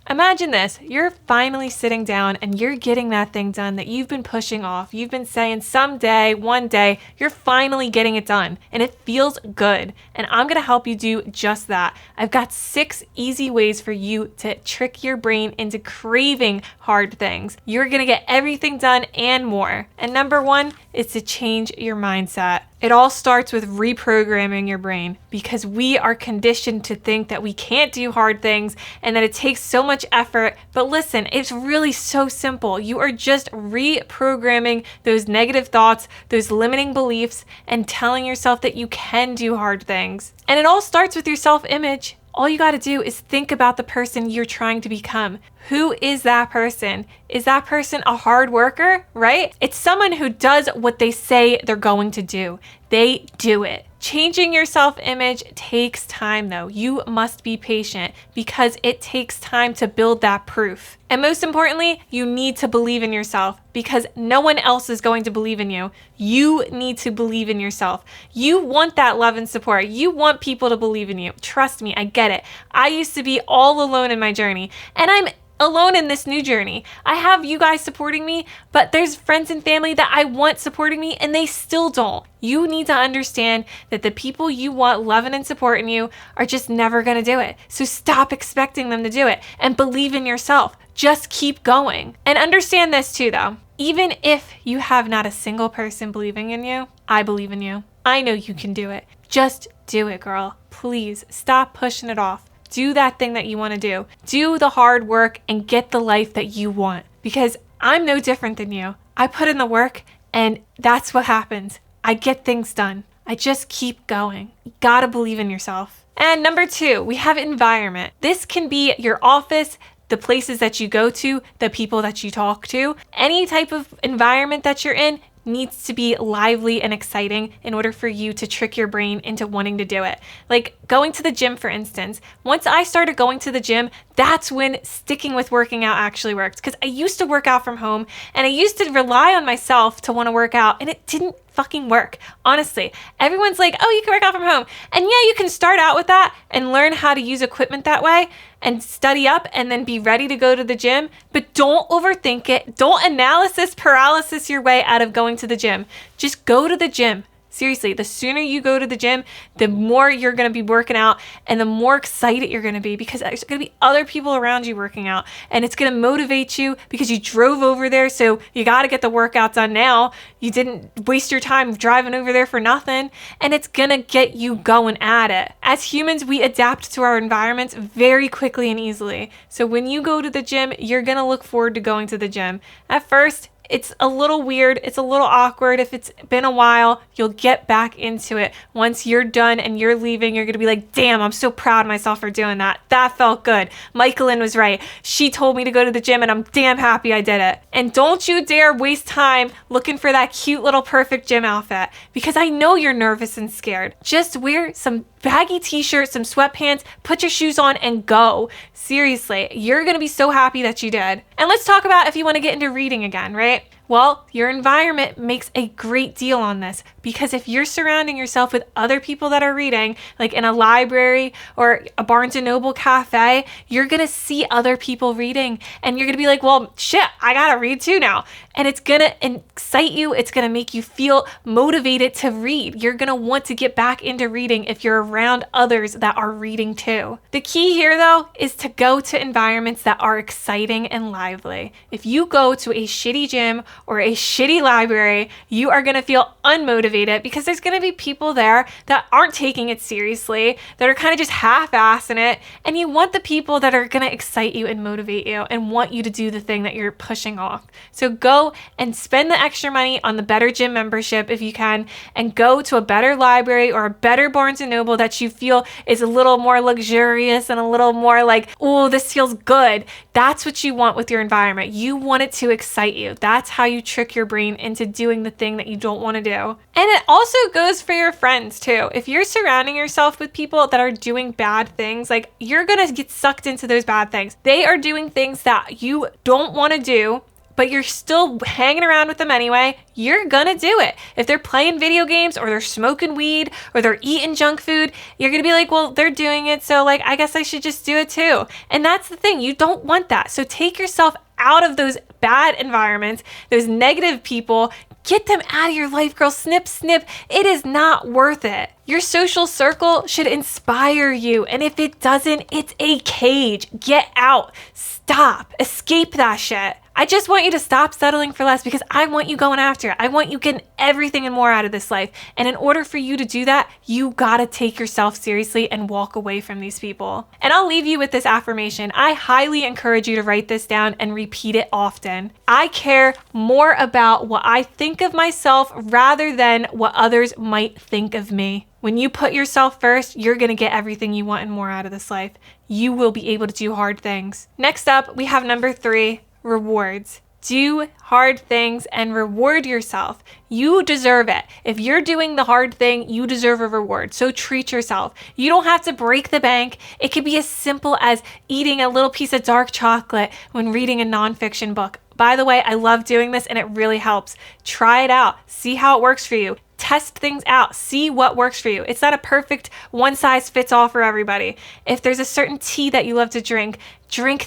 Imagine this, you're finally sitting down and you're getting that thing done that you've been pushing off. You've been saying someday, one day, you're finally getting it done and it feels good. And I'm gonna help you do just that. I've got 6 easy ways for you to trick your brain into craving hard things. You're gonna get everything done and more. And number 1 is to change your mindset. It all starts with reprogramming your brain because we are conditioned to think that we can't do hard things and that it takes so much effort. But listen, it's really so simple. You are just reprogramming those negative thoughts, those limiting beliefs, and telling yourself that you can do hard things. And it all starts with your self-image. All you got to do is think about the person you're trying to become. Who is that person? Is that person a hard worker, right? It's someone who does what they say they're going to do. They do it. Changing your self-image takes time though. You must be patient because it takes time to build that proof. And most importantly, you need to believe in yourself because no one else is going to believe in you. You need to believe in yourself. You want that love and support. You want people to believe in you. Trust me, I get it. I used to be all alone in my journey and I'm alone in this new journey. I have you guys supporting me, but there's friends and family that I want supporting me and they still don't. You need to understand that the people you want loving and supporting you are just never going to do it. So stop expecting them to do it and believe in yourself. Just keep going. And understand this too though. Even if you have not a single person believing in you, I believe in you. I know you can do it. Just do it, girl. Please stop pushing it off. Do that thing that you want to do. Do the hard work and get the life that you want. Because I'm no different than you. I put in the work and that's what happens. I get things done. I just keep going. You gotta believe in yourself. And number 2, we have environment. This can be your office, the places that you go to, the people that you talk to. Any type of environment that you're in needs to be lively and exciting in order for you to trick your brain into wanting to do it. Like going to the gym, for instance. Once I started going to the gym, that's when sticking with working out actually worked. Because I used to work out from home and I used to rely on myself to want to work out and it didn't fucking work. Honestly, everyone's like, oh, you can work out from home. And yeah, you can start out with that and learn how to use equipment that way and study up and then be ready to go to the gym. But don't overthink it. Don't analysis paralysis your way out of going to the gym. Just go to the gym. Seriously, the sooner you go to the gym, the more you're going to be working out and the more excited you're going to be because there's going to be other people around you working out and it's going to motivate you because you drove over there. So you got to get the workout done now. You didn't waste your time driving over there for nothing and it's going to get you going at it. As humans, we adapt to our environments very quickly and easily. So when you go to the gym, you're going to look forward to going to the gym. At first, it's a little weird. It's a little awkward. If it's been a while, you'll get back into it. Once you're done and you're leaving, you're going to be like, damn, I'm so proud of myself for doing that. That felt good. Michaelin was right. She told me to go to the gym and I'm damn happy I did it. And don't you dare waste time looking for that cute little perfect gym outfit because I know you're nervous and scared. Just wear some baggy t-shirt, some sweatpants, put your shoes on and go. Seriously, you're going to be so happy that you did. And let's talk about if you want to get into reading again, right? Well, your environment makes a great deal on this because if you're surrounding yourself with other people that are reading, like in a library or a Barnes & Noble cafe, you're going to see other people reading and you're going to be like, well, shit, I got to read too now. And it's going to excite you. It's going to make you feel motivated to read. You're going to want to get back into reading if you're around others that are reading too. The key here though is to go to environments that are exciting and lively. If you go to a shitty gym or a shitty library, you are going to feel unmotivated because there's going to be people there that aren't taking it seriously, that are kind of just half-assing it, and you want the people that are going to excite you and motivate you and want you to do the thing that you're pushing off. So go and spend the extra money on the better gym membership if you can, and go to a better library or a better Barnes & Noble that you feel is a little more luxurious and a little more like, oh, this feels good. That's what you want with your environment. You want it to excite you. That's how you trick your brain into doing the thing that you don't want to do. And it also goes for your friends too. If you're surrounding yourself with people that are doing bad things, like you're going to get sucked into those bad things. They are doing things that you don't want to do, but you're still hanging around with them anyway, you're gonna do it. If they're playing video games or they're smoking weed or they're eating junk food, you're gonna be like, well, they're doing it, so like, I guess I should just do it too. And that's the thing, you don't want that. So take yourself out of those bad environments, those negative people. Get them out of your life, girl. Snip, snip. It is not worth it. Your social circle should inspire you. And if it doesn't, it's a cage. Get out. Stop. Escape that shit. I just want you to stop settling for less because I want you going after it. I want you getting everything and more out of this life. And in order for you to do that, you gotta take yourself seriously and walk away from these people. And I'll leave you with this affirmation. I highly encourage you to write this down and repeat it often. I care more about what I think of myself rather than what others might think of me. When you put yourself first, you're gonna get everything you want and more out of this life. You will be able to do hard things. Next up, we have number 3. Rewards. Do hard things and reward yourself. You deserve it. If you're doing the hard thing, you deserve a reward. So treat yourself. You don't have to break the bank. It could be as simple as eating a little piece of dark chocolate when reading a nonfiction book. By the way, I love doing this and it really helps. Try it out. See how it works for you. Test things out. See what works for you. It's not a perfect one size fits all for everybody. If there's a certain tea that you love to drink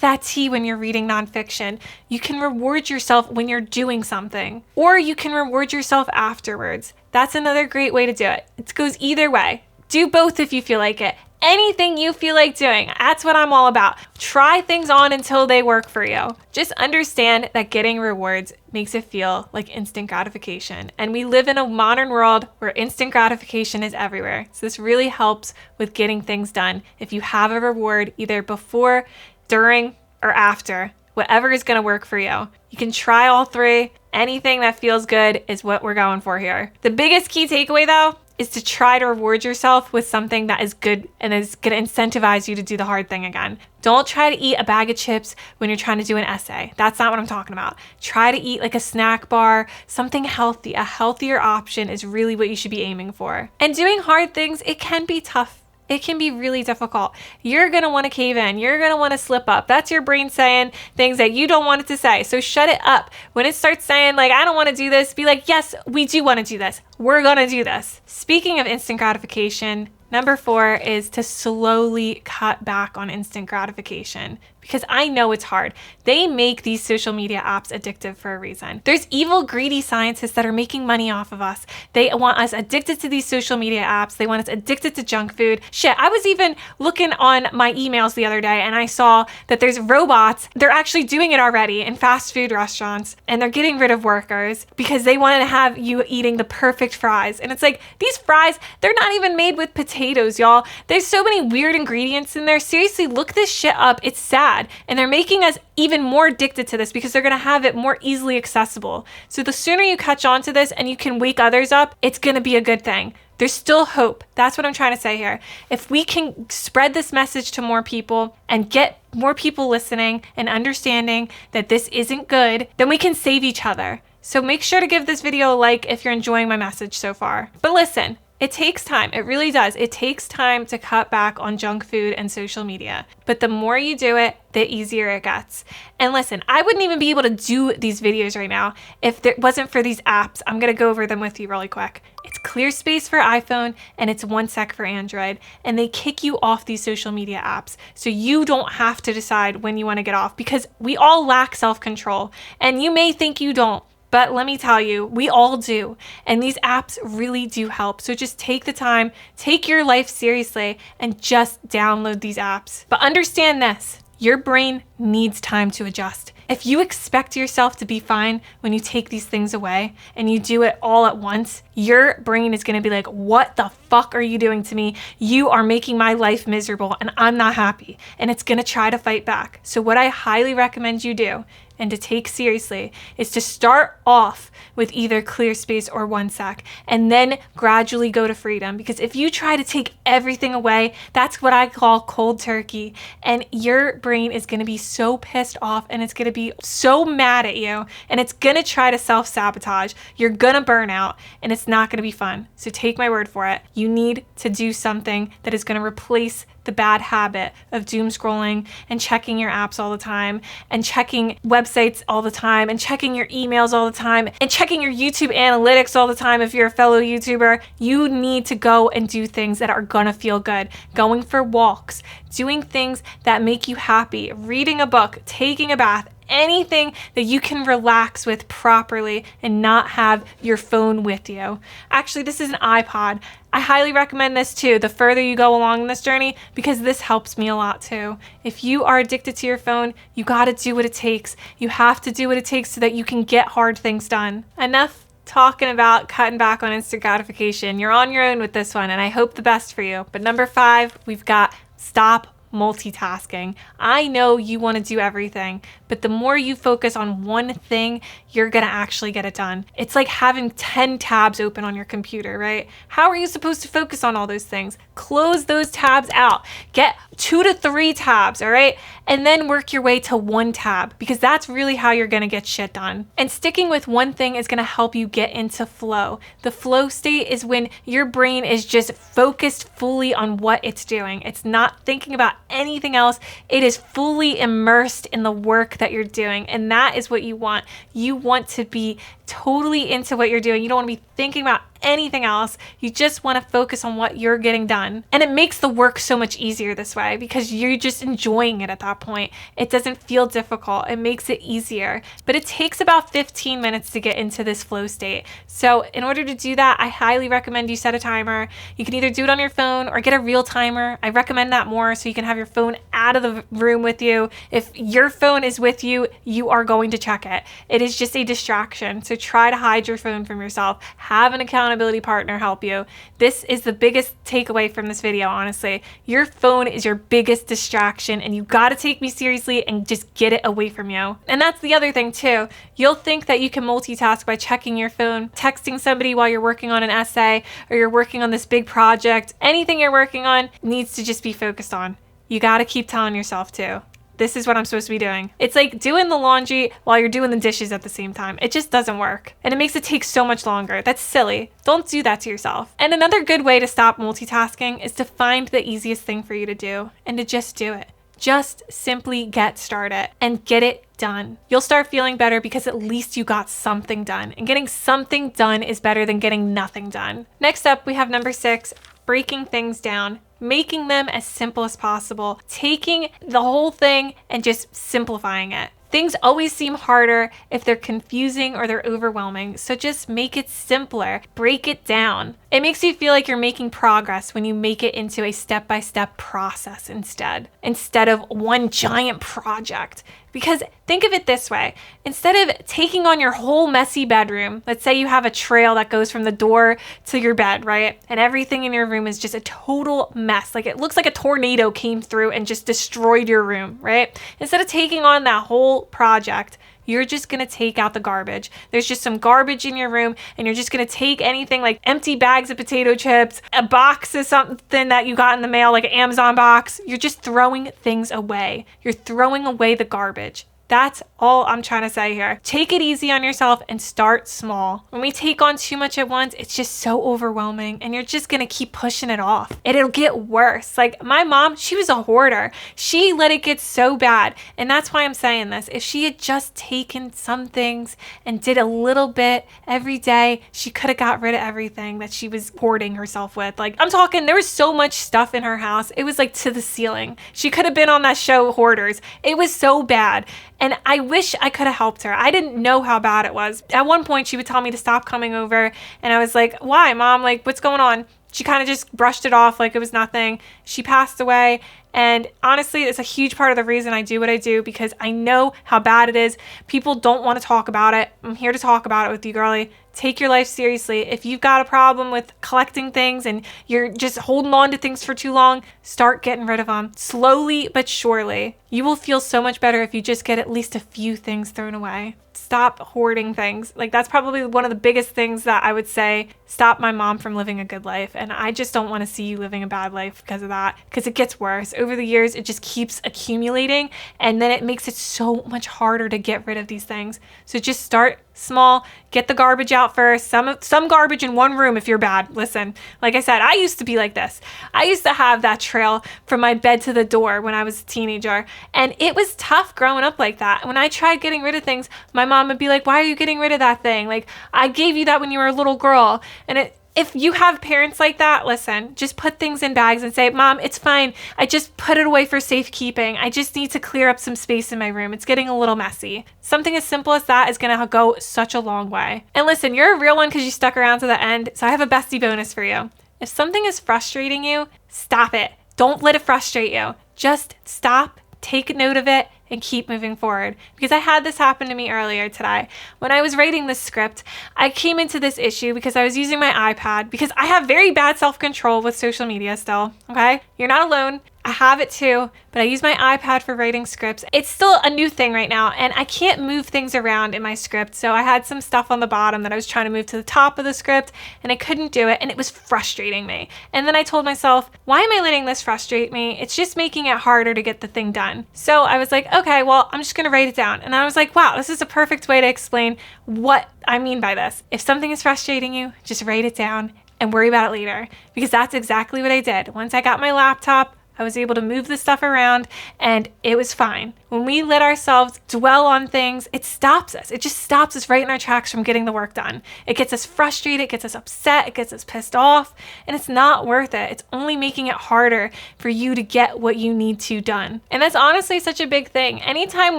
that tea when you're reading nonfiction. You can reward yourself when you're doing something, or you can reward yourself afterwards. That's another great way to do it. It goes either way. Do both if you feel like it. Anything you feel like doing, that's what I'm all about. Try things on until they work for you. Just understand that getting rewards makes it feel like instant gratification. And we live in a modern world where instant gratification is everywhere. So this really helps with getting things done. If you have a reward either before, during, or after, whatever is gonna work for you. You can try all 3. Anything that feels good is what we're going for here. The biggest key takeaway though, is to try to reward yourself with something that is good and is going to incentivize you to do the hard thing again. Don't try to eat a bag of chips when you're trying to do an essay. That's not what I'm talking about. Try to eat like a snack bar, something healthy. A healthier option is really what you should be aiming for. And doing hard things, it can be tough. It can be really difficult. You're going to want to cave in. You're going to want to slip up. That's your brain saying things that you don't want it to say. So shut it up. When it starts saying like, I don't want to do this, be like, yes, we do want to do this. We're going to do this. Speaking of instant gratification, number 4 is to slowly cut back on instant gratification. Because I know it's hard. They make these social media apps addictive for a reason. There's evil, greedy scientists that are making money off of us. They want us addicted to these social media apps. They want us addicted to junk food. Shit, I was even looking on my emails the other day and I saw that there's robots. They're actually doing it already in fast food restaurants, and they're getting rid of workers because they want to have you eating the perfect fries. And it's like, these fries, they're not even made with potatoes, y'all. There's so many weird ingredients in there. Seriously, look this shit up. It's sad. And they're making us even more addicted to this because they're going to have it more easily accessible. So the sooner you catch on to this and you can wake others up, it's going to be a good thing. There's still hope. That's what I'm trying to say here. If we can spread this message to more people and get more people listening and understanding that this isn't good, then we can save each other. So make sure to give this video a like if you're enjoying my message so far. But listen, it takes time. It really does. It takes time to cut back on junk food and social media. But the more you do it, the easier it gets. And listen, I wouldn't even be able to do these videos right now if it wasn't for these apps. I'm going to go over them with you really quick. It's ClearSpace for iPhone and it's OneSec for Android. And they kick you off these social media apps. So you don't have to decide when you want to get off because we all lack self-control. And you may think you don't. But let me tell you, we all do. And these apps really do help. So just take the time, take your life seriously, and just download these apps. But understand this, your brain needs time to adjust. If you expect yourself to be fine when you take these things away and you do it all at once, your brain is going to be like, what the fuck are you doing to me? You are making my life miserable and I'm not happy. And it's going to try to fight back. So what I highly recommend you do and to take seriously is to start off with either ClearSpace or OneSec and then gradually go to Freedom. Because if you try to take everything away, that's what I call cold turkey. And your brain is going to be so pissed off and it's going to be so mad at you and it's going to try to self-sabotage. You're going to burn out and it's not going to be fun. So take my word for it. You need to do something that is going to replace the bad habit of doom scrolling and checking your apps all the time and checking websites all the time and checking your emails all the time and checking your YouTube analytics all the time if you're a fellow YouTuber. You need to go and do things that are gonna feel good. Going for walks, doing things that make you happy, reading a book, taking a bath, anything that you can relax with properly and not have your phone with you. Actually, this is an iPod. I highly recommend this too, the further you go along in this journey, because this helps me a lot too. If you are addicted to your phone, you gotta do what it takes. You have to do what it takes so that you can get hard things done. Enough talking about cutting back on instant gratification. You're on your own with this one, and I hope the best for you. But number 5, we've got stop multitasking. I know you want to do everything, but the more you focus on one thing, you're going to actually get it done. It's like having 10 tabs open on your computer, right? How are you supposed to focus on all those things? Close those tabs out. Get 2 to 3 tabs, all right? And then work your way to 1 tab, because that's really how you're going to get shit done. And sticking with one thing is going to help you get into flow. The flow state is when your brain is just focused fully on what it's doing. It's not thinking about anything else. It is fully immersed in the work that you're doing. And that is what you want. You want to be totally into what you're doing. You don't want to be thinking about anything else. You just want to focus on what you're getting done. And it makes the work so much easier this way because you're just enjoying it at that point. It doesn't feel difficult. It makes it easier. But it takes about 15 minutes to get into this flow state. So in order to do that, I highly recommend you set a timer. You can either do it on your phone or get a real timer. I recommend that more so you can have your phone out of the room with you. If your phone is with you, you are going to check it. It is just a distraction. So try to hide your phone from yourself. Have an accountability partner help you. This is the biggest takeaway from this video, honestly. Your phone is your biggest distraction, and you got to take me seriously and just get it away from you. And that's the other thing too. You'll think that you can multitask by checking your phone, texting somebody while you're working on an essay, or you're working on this big project. Anything you're working on needs to just be focused on. You got to keep telling yourself too, this is what I'm supposed to be doing. It's like doing the laundry while you're doing the dishes at the same time. It just doesn't work. And it makes it take so much longer. That's silly. Don't do that to yourself. And another good way to stop multitasking is to find the easiest thing for you to do and to just do it. Just simply get started and get it done. You'll start feeling better because at least you got something done. And getting something done is better than getting nothing done. Next up, we have number 6, breaking things down. Making them as simple as possible, taking the whole thing and just simplifying it. Things always seem harder if they're confusing or they're overwhelming, so just make it simpler, break it down. It makes you feel like you're making progress when you make it into a step-by-step process instead of one giant project. Because think of it this way, instead of taking on your whole messy bedroom, let's say you have a trail that goes from the door to your bed, right? And everything in your room is just a total mess. Like it looks like a tornado came through and just destroyed your room, right? Instead of taking on that whole project, you're just gonna take out the garbage. There's just some garbage in your room, and you're just gonna take anything like empty bags of potato chips, a box of something that you got in the mail, like an Amazon box. You're just throwing things away. You're throwing away the garbage. That's all I'm trying to say here. Take it easy on yourself and start small. When we take on too much at once, it's just so overwhelming and you're just gonna keep pushing it off. It'll get worse. Like my mom, she was a hoarder. She let it get so bad. And that's why I'm saying this. If she had just taken some things and did a little bit every day, she could have got rid of everything that she was hoarding herself with. Like I'm talking, there was so much stuff in her house. It was like to the ceiling. She could have been on that show Hoarders. It was so bad. And I wish I could have helped her. I didn't know how bad it was. At one point, she would tell me to stop coming over. And I was like, why, Mom? Like, what's going on? She kind of just brushed it off like it was nothing. She passed away. And honestly, it's a huge part of the reason I do what I do, because I know how bad it is. People don't want to talk about it. I'm here to talk about it with you, girlie. Take your life seriously. If you've got a problem with collecting things and you're just holding on to things for too long, start getting rid of them. Slowly but surely. You will feel so much better if you just get at least a few things thrown away. Stop hoarding things. Like that's probably one of the biggest things that I would say stop my mom from living a good life. And I just don't want to see you living a bad life because of that, because it gets worse. over the years, it just keeps accumulating, and then it makes it so much harder to get rid of these things. So just start small, get the garbage out first. Some garbage in one room if you're bad. Listen, like I said, I used to be like this. I used to have that trail from my bed to the door when I was a teenager, and it was tough growing up like that. When I tried getting rid of things, my mom would be like, why are you getting rid of that thing? Like, I gave you that when you were a little girl. And if you have parents like that, listen, just put things in bags and say, Mom, it's fine. I just put it away for safekeeping. I just need to clear up some space in my room. It's getting a little messy. Something as simple as that is going to go such a long way. And listen, you're a real one because you stuck around to the end. So I have a bestie bonus for you. If something is frustrating you, stop it. Don't let it frustrate you. Just stop, take note of it, and keep moving forward. Because I had this happen to me earlier today. When I was writing this script, I came into this issue because I was using my iPad, because I have very bad self-control with social media still, okay? You're not alone. I have it too, but I use my iPad for writing scripts. It's still a new thing right now, and I can't move things around in my script. So I had some stuff on the bottom that I was trying to move to the top of the script, and I couldn't do it, and it was frustrating me. And then I told myself, why am I letting this frustrate me? It's just making it harder to get the thing done. So I was like, okay, well, I'm just gonna write it down. And I was like, wow, this is a perfect way to explain what I mean by this. If something is frustrating you, just write it down and worry about it later. Because that's exactly what I did. Once I got my laptop, I was able to move the stuff around, and it was fine. When we let ourselves dwell on things, it stops us. It just stops us right in our tracks from getting the work done. It gets us frustrated, it gets us upset, it gets us pissed off, and it's not worth it. It's only making it harder for you to get what you need to done. And that's honestly such a big thing. Anytime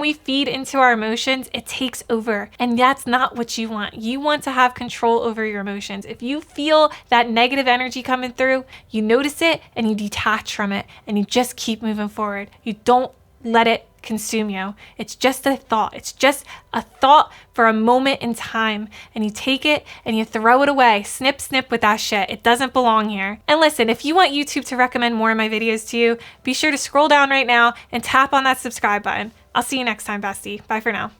we feed into our emotions, it takes over, and that's not what you want. You want to have control over your emotions. If you feel that negative energy coming through, you notice it and you detach from it, and you just keep moving forward. You don't let it consume you. It's just a thought. It's just a thought for a moment in time, and you take it and you throw it away. Snip, snip with that shit. It doesn't belong here. And listen, if you want YouTube to recommend more of my videos to you, be sure to scroll down right now and tap on that subscribe button. I'll see you next time, bestie. Bye for now.